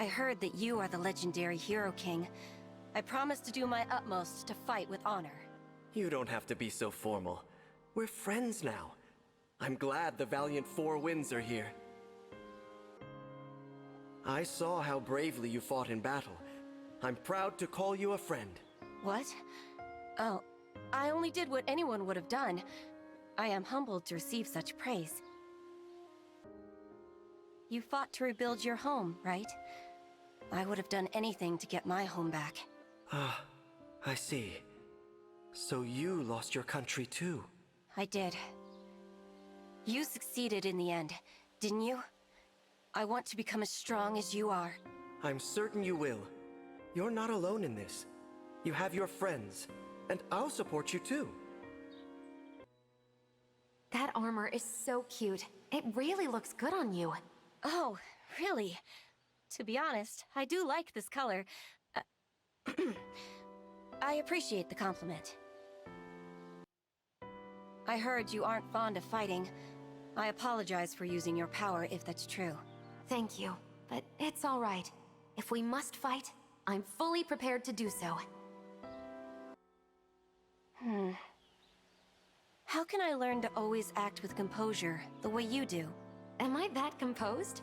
I heard that you are the legendary Hero King. I promise to do my utmost to fight with honor. You don't have to be so formal. We're friends now. I'm glad the valiant Four Winds are here. I saw how bravely you fought in battle. I'm proud to call you a friend. What? Oh, I only did what anyone would have done. I am humbled to receive such praise. You fought to rebuild your home, right? I would have done anything to get my home back. Ah, I see. So you lost your country too? I did. You succeeded in the end, didn't you? I want to become as strong as you are. I'm certain you will. You're not alone in this. You have your friends, and I'll support you too. That armor is so cute. It really looks good on you. Oh, really? To be honest, I do like this color. I appreciate the compliment. I heard you aren't fond of fighting. I apologize for using your power if that's true. Thank you, but it's all right. If we must fight, I'm fully prepared to do so. How can I learn to always act with composure, the way you do? Am I that composed?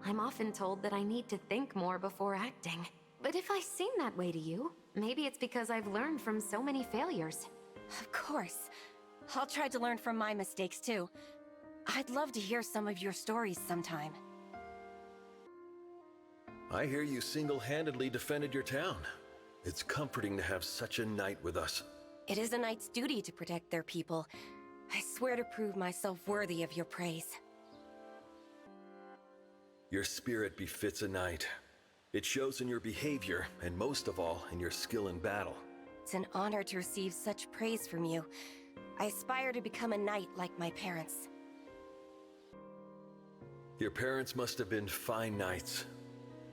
I'm often told that I need to think more before acting. But if I seem that way to you, maybe it's because I've learned from so many failures. Of course. I'll try to learn from my mistakes too. I'd love to hear some of your stories sometime. I hear you single-handedly defended your town. It's comforting to have such a knight with us. It is a knight's duty to protect their people. I swear to prove myself worthy of your praise. Your spirit befits a knight. It shows in your behavior, and most of all, in your skill in battle. It's an honor to receive such praise from you. I aspire to become a knight like my parents. Your parents must have been fine knights.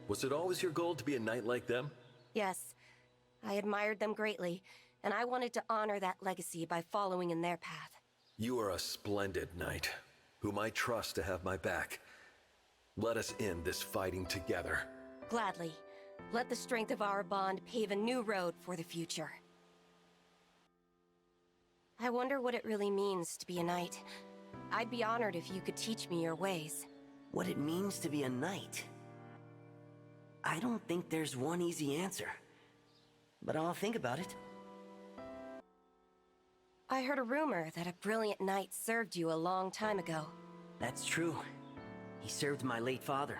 Was it always your goal to be a knight like them? Yes, I admired them greatly, and I wanted to honor that legacy by following in their path. You are a splendid knight, whom I trust to have my back. Let us end this fighting together. Gladly. Let the strength of our bond pave a new road for the future. I wonder what it really means to be a knight. I'd be honored if you could teach me your ways. What it means to be a knight? I don't think there's one easy answer. But I'll think about it. I heard a rumor that a brilliant knight served you a long time ago. That's true. He served my late father.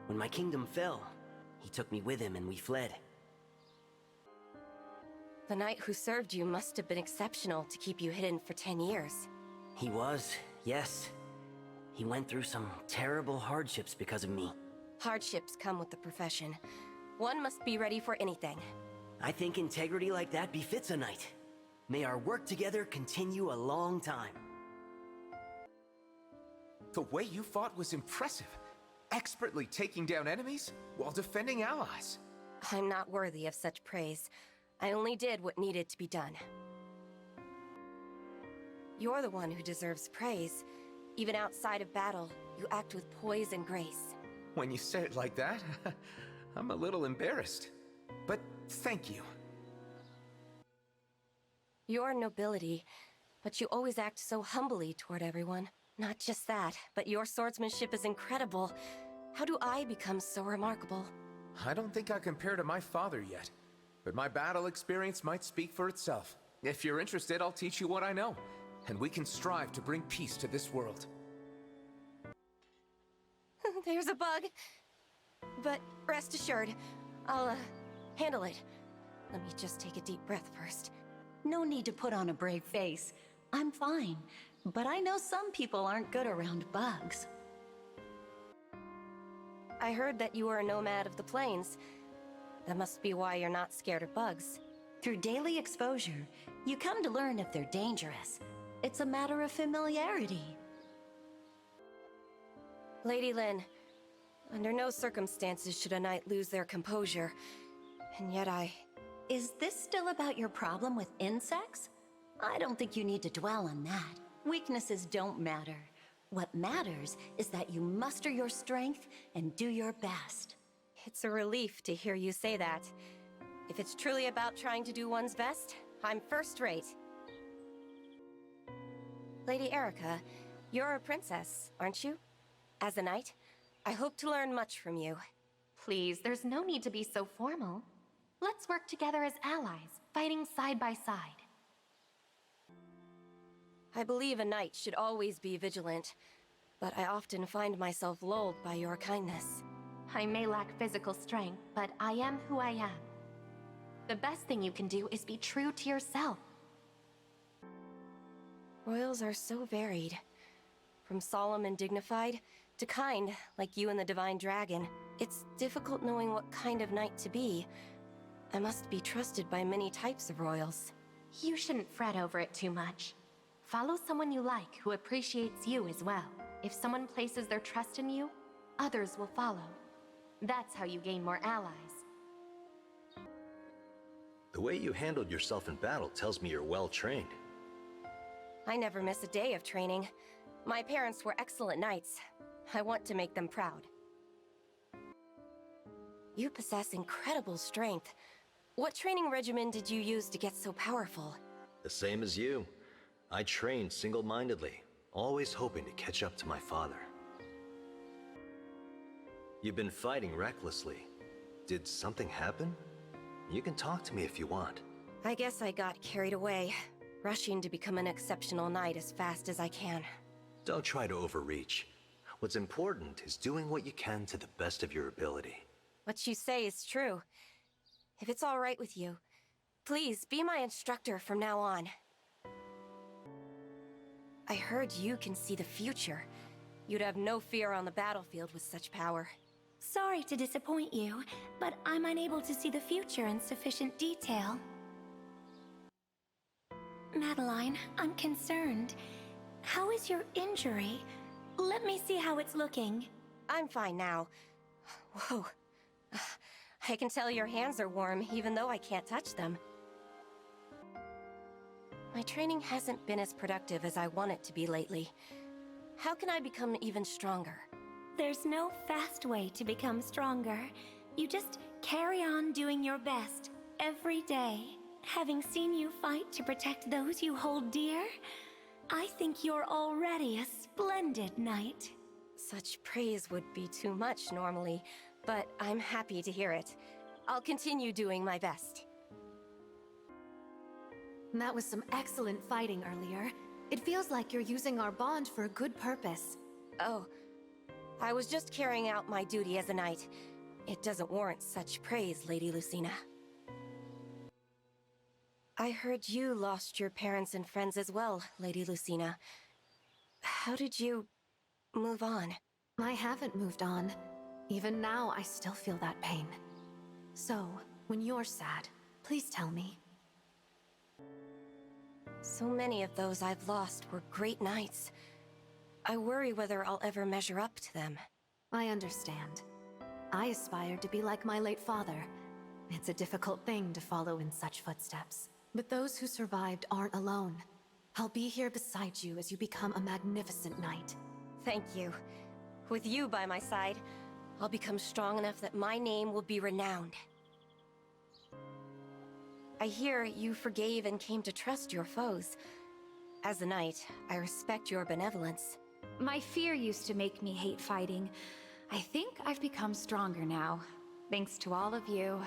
When my kingdom fell, he took me with him and we fled. The knight who served you must have been exceptional to keep you hidden for 10 years. He was, yes. He went through some terrible hardships because of me. Hardships come with the profession. One must be ready for anything. I think integrity like that befits a knight. May our work together continue a long time. The way you fought was impressive. Expertly taking down enemies while defending allies. I'm not worthy of such praise. I only did what needed to be done. You're the one who deserves praise. Even outside of battle, you act with poise and grace. When you say it like that, I'm a little embarrassed. But thank you. You're nobility, but you always act so humbly toward everyone. Not just that, but your swordsmanship is incredible. How do I become so remarkable? I don't think I compare to my father yet, but my battle experience might speak for itself. If you're interested, I'll teach you what I know, and we can strive to bring peace to this world. There's a bug. But rest assured, I'll, handle it. Let me just take a deep breath first. No need to put on a brave face. I'm fine, but I know some people aren't good around bugs. I heard that you were a nomad of the plains. That must be why you're not scared of bugs. Through daily exposure, you come to learn if they're dangerous. It's a matter of familiarity. Lady Lin, under no circumstances should a knight lose their composure. And yet Is this still about your problem with insects? I don't think you need to dwell on that. Weaknesses don't matter. What matters is that you muster your strength and do your best. It's a relief to hear you say that. If it's truly about trying to do one's best, I'm first rate. Lady Erica, you're a princess, aren't you? As a knight, I hope to learn much from you. Please, there's no need to be so formal. Let's work together as allies, fighting side by side. I believe a knight should always be vigilant, but I often find myself lulled by your kindness. I may lack physical strength, but I am who I am. The best thing you can do is be true to yourself. Royals are so varied. From solemn and dignified, to kind, like you and the Divine Dragon. It's difficult knowing what kind of knight to be. I must be trusted by many types of royals. You shouldn't fret over it too much. Follow someone you like who appreciates you as well. If someone places their trust in you, others will follow. That's how you gain more allies. The way you handled yourself in battle tells me you're well trained. I never miss a day of training. My parents were excellent knights. I want to make them proud. You possess incredible strength. What training regimen did you use to get so powerful? The same as you. I trained single-mindedly, always hoping to catch up to my father. You've been fighting recklessly. Did something happen? You can talk to me if you want. I guess I got carried away, rushing to become an exceptional knight as fast as I can. Don't try to overreach. What's important is doing what you can to the best of your ability. What you say is true. If it's all right with you, please be my instructor from now on. I heard you can see the future. You'd have no fear on the battlefield with such power. Sorry to disappoint you, but I'm unable to see the future in sufficient detail. Madeline, I'm concerned. How is your injury? Let me see how it's looking. I'm fine now. Whoa. I can tell your hands are warm, even though I can't touch them. My training hasn't been as productive as I want it to be lately. How can I become even stronger? There's no fast way to become stronger. You just carry on doing your best every day. Having seen you fight to protect those you hold dear, I think you're already a splendid knight. Such praise would be too much normally, but I'm happy to hear it. I'll continue doing my best. That was some excellent fighting earlier. It feels like you're using our bond for a good purpose. Oh, I was just carrying out my duty as a knight. It doesn't warrant such praise, Lady Lucina. I heard you lost your parents and friends as well, Lady Lucina. How did you move on? I haven't moved on. Even now, I still feel that pain. So, when you're sad, please tell me. So many of those I've lost were great knights. I worry whether I'll ever measure up to them. I understand. I aspired to be like my late father. It's a difficult thing to follow in such footsteps. But those who survived aren't alone. I'll be here beside you as you become a magnificent knight. Thank you. With you by my side, I'll become strong enough that my name will be renowned. I hear you forgave and came to trust your foes. As a knight, I respect your benevolence. My fear used to make me hate fighting. I think I've become stronger now, thanks to all of you.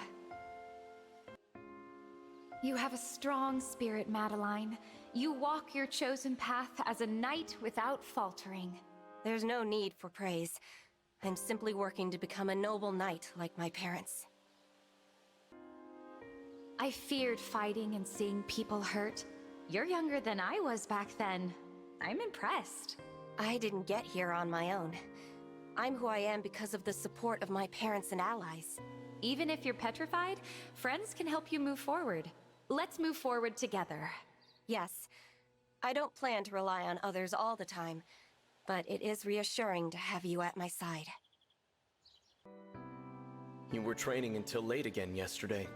You have a strong spirit, Madeline. You walk your chosen path as a knight without faltering. There's no need for praise. I'm simply working to become a noble knight like my parents. I feared fighting and seeing people hurt. You're younger than I was back then. I'm impressed. I didn't get here on my own. I'm who I am because of the support of my parents and allies. Even if you're petrified, friends can help you move forward. Let's move forward together. Yes, I don't plan to rely on others all the time, but it is reassuring to have you at my side. You were training until late again yesterday.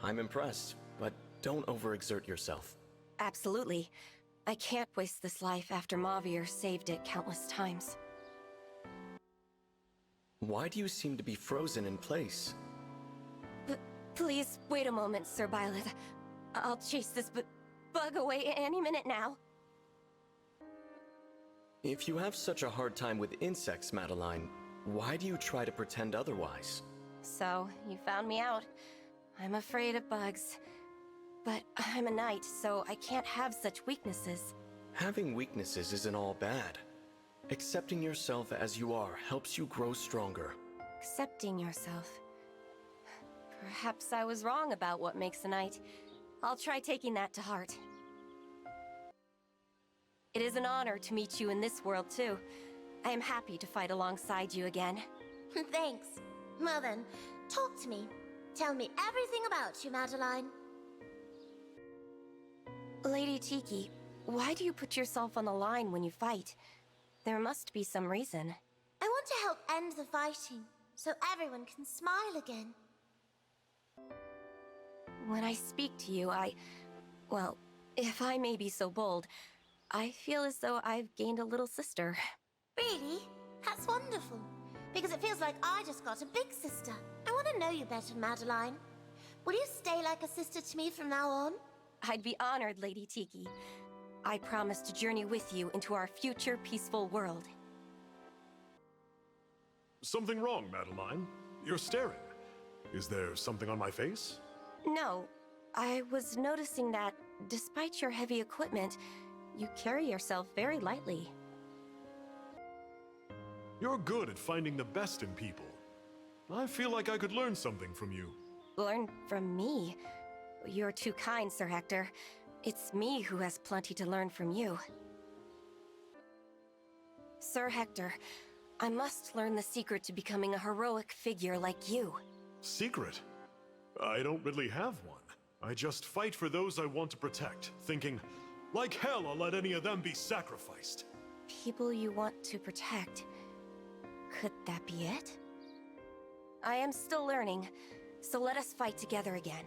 I'm impressed, but don't overexert yourself. Absolutely. I can't waste this life after Mavier saved it countless times. Why do you seem to be frozen in place? Please, wait a moment, Sir Byleth. I'll chase this bug away any minute now. If you have such a hard time with insects, Madeline, why do you try to pretend otherwise? So, you found me out. I'm afraid of bugs. But I'm a knight, so I can't have such weaknesses. Having weaknesses isn't all bad. Accepting yourself as you are helps you grow stronger. Accepting yourself. Perhaps I was wrong about what makes a knight. I'll try taking that to heart. It is an honor to meet you in this world, too. I am happy to fight alongside you again. Thanks. Well then, talk to me. Tell me everything about you, Madeline. Lady Tiki, why do you put yourself on the line when you fight? There must be some reason. I want to help end the fighting, so everyone can smile again. When I speak to you, well, if I may be so bold, I feel as though I've gained a little sister. Really? That's wonderful. Because it feels like I just got a big sister. I want to know you better, Madeline. Will you stay like a sister to me from now on? I'd be honored, Lady Tiki. I promise to journey with you into our future peaceful world. Something wrong, Madeline? You're staring. Is there something on my face? No, I was noticing that, despite your heavy equipment, you carry yourself very lightly. You're good at finding the best in people. I feel like I could learn something from you. Learn from me? You're too kind, Sir Hector. It's me who has plenty to learn from you. Sir Hector, I must learn the secret to becoming a heroic figure like you. Secret? I don't really have one. I just fight for those I want to protect, thinking, like hell I'll let any of them be sacrificed. People you want to protect. Could that be it? I am still learning, so let us fight together again.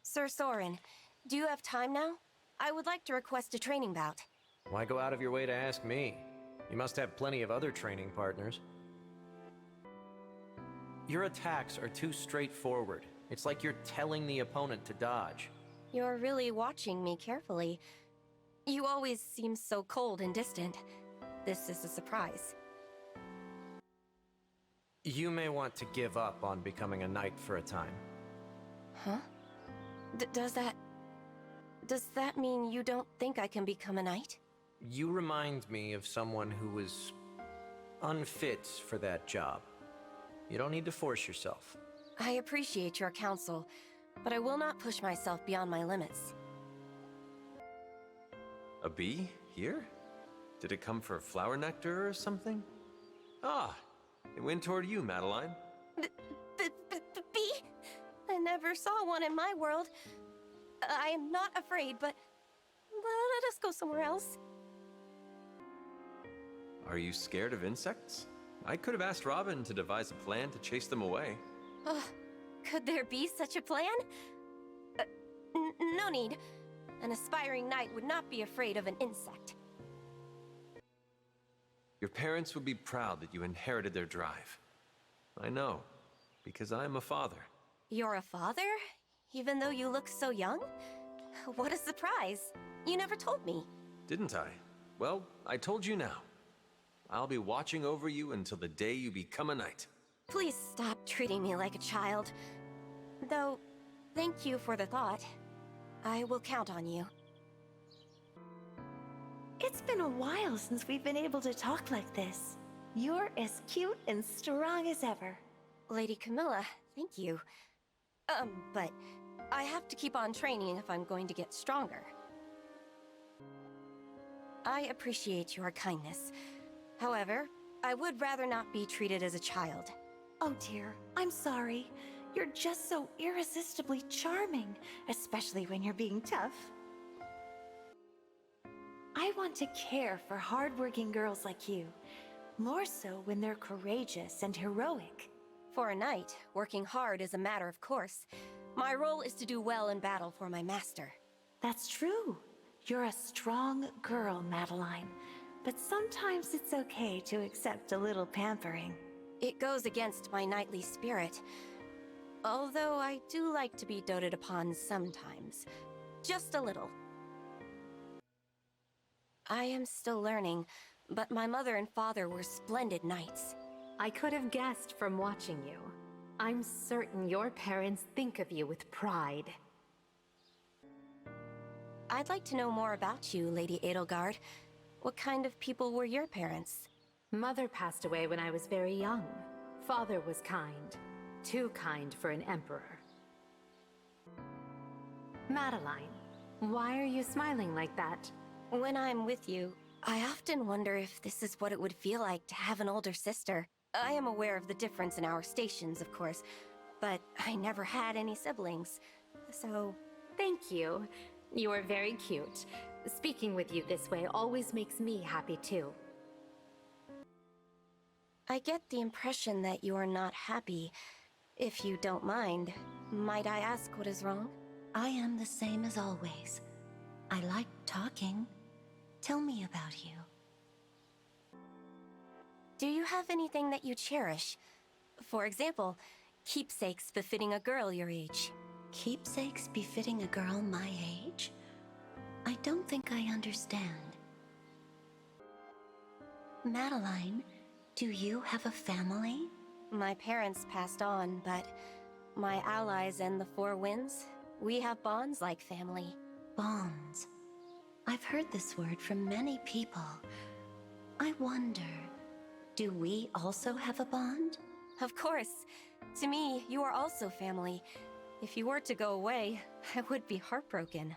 Sir Soren, do you have time now? I would like to request a training bout. Why go out of your way to ask me? You must have plenty of other training partners. Your attacks are too straightforward. It's like you're telling the opponent to dodge. You're really watching me carefully. You always seem so cold and distant. This is a surprise. You may want to give up on becoming a knight for a time. Huh? Does that mean you don't think I can become a knight? You remind me of someone who was unfit for that job. You don't need to force yourself. I appreciate your counsel, but I will not push myself beyond my limits. A bee? Here? Did it come for flower nectar or something? Ah, it went toward you, Madeline. Bee? I never saw one in my world. I am not afraid, but let us go somewhere else. Are you scared of insects? I could have asked Robin to devise a plan to chase them away. Could there be such a plan? No need. An aspiring knight would not be afraid of an insect. Your parents would be proud that you inherited their drive. I know, because I'm a father. You're a father? Even though you look so young? What a surprise. You never told me. Didn't I? Well, I told you now. I'll be watching over you until the day you become a knight. Please stop treating me like a child. Though, thank you for the thought. I will count on you. It's been a while since we've been able to talk like this. You're as cute and strong as ever. Lady Camilla, thank you. But I have to keep on training if I'm going to get stronger. I appreciate your kindness. However, I would rather not be treated as a child. Oh dear, I'm sorry. You're just so irresistibly charming, especially when you're being tough. I want to care for hardworking girls like you, more so when they're courageous and heroic. For a knight, working hard is a matter of course. My role is to do well in battle for my master. That's true. You're a strong girl, Madeline. but sometimes it's okay to accept a little pampering. It goes against my knightly spirit. Although I do like to be doted upon sometimes. Just a little. I am still learning, but my mother and father were splendid knights. I could have guessed from watching you. I'm certain your parents think of you with pride. I'd like to know more about you, Lady Edelgard. What kind of people were your parents? Mother passed away when I was very young. Father was kind. Too kind for an emperor. Madeline, why are you smiling like that? When I'm with you, I often wonder if this is what it would feel like to have an older sister. I am aware of the difference in our stations, of course, but I never had any siblings, so... Thank you. You are very cute. Speaking with you this way always makes me happy too. I get the impression that you are not happy. If you don't mind, might I ask what is wrong? I am the same as always. I like talking. Tell me about you. Do you have anything that you cherish? For example, keepsakes befitting a girl your age. Keepsakes befitting a girl my age? I don't think I understand. Madeline, do you have a family? My parents passed on, but my allies and the Four Winds, we have bonds like family. Bonds. I've heard this word from many people. I wonder, do we also have a bond? Of course. To me, you are also family. If you were to go away, I would be heartbroken.